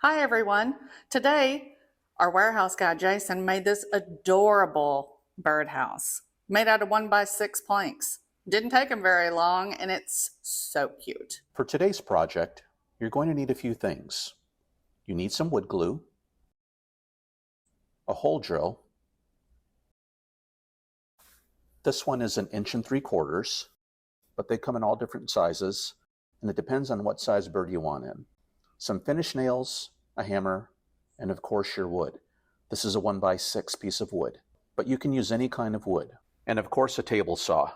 Hi everyone. Today, our warehouse guy Jason made this adorable birdhouse made out of 1x6 planks. Didn't take him very long and it's so cute. For today's project, you're going to need a few things. You need some wood glue, a hole drill. This one is 1 3/4 inches, but they come in all different sizes, and it depends on what size bird you want in. Some finished nails, a hammer, and of course your wood. This is a 1x6 piece of wood, but you can use any kind of wood. And of course a table saw.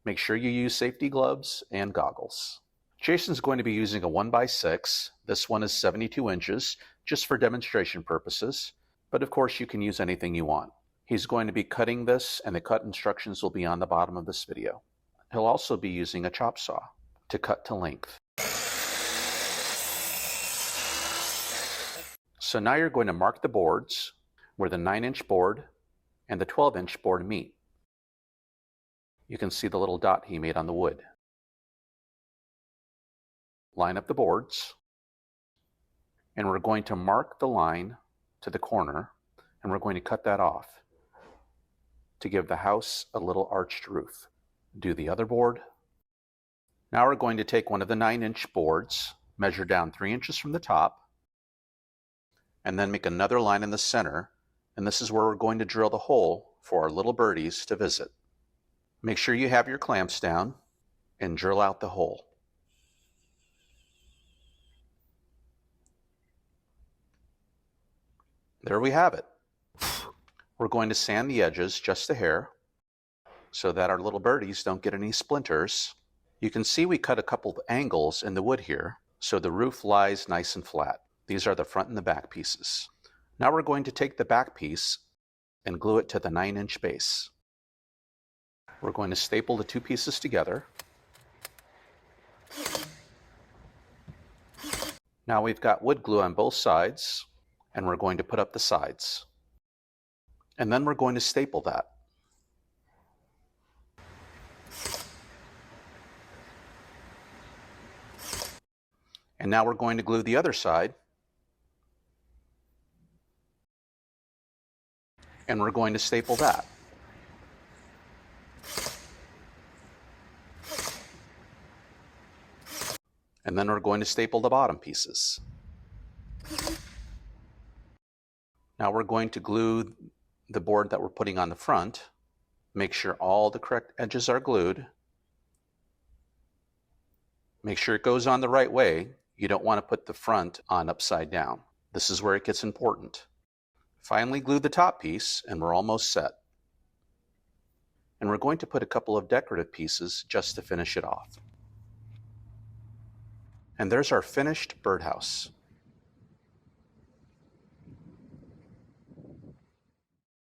Make sure you use safety gloves and goggles. Jason's going to be using a 1x6. This one is 72 inches, just for demonstration purposes, but of course you can use anything you want. He's going to be cutting this, and the cut instructions will be on the bottom of this video. He'll also be using a chop saw to cut to length. So now you're going to mark the boards where the 9-inch board and the 12-inch board meet. You can see the little dot he made on the wood. Line up the boards, and we're going to mark the line to the corner, and we're going to cut that off to give the house a little arched roof. Do the other board. Now we're going to take one of the 9-inch boards, measure down 3 inches from the top, and then make another line in the center, and this is where we're going to drill the hole for our little birdies to visit. Make sure you have your clamps down and drill out the hole. There we have it. We're going to sand the edges just a hair so that our little birdies don't get any splinters. You can see we cut a couple of angles in the wood here so the roof lies nice and flat. These are the front and the back pieces. Now we're going to take the back piece and glue it to the 9-inch base. We're going to staple the two pieces together. Now we've got wood glue on both sides, and we're going to put up the sides. And then we're going to staple that. And now we're going to glue the other side. And we're going to staple that. And then we're going to staple the bottom pieces. Now we're going to glue the board that we're putting on the front. Make sure all the correct edges are glued. Make sure it goes on the right way. You don't want to put the front on upside down. This is where it gets important. Finally glue the top piece, and we're almost set. And we're going to put a couple of decorative pieces just to finish it off. And there's our finished birdhouse.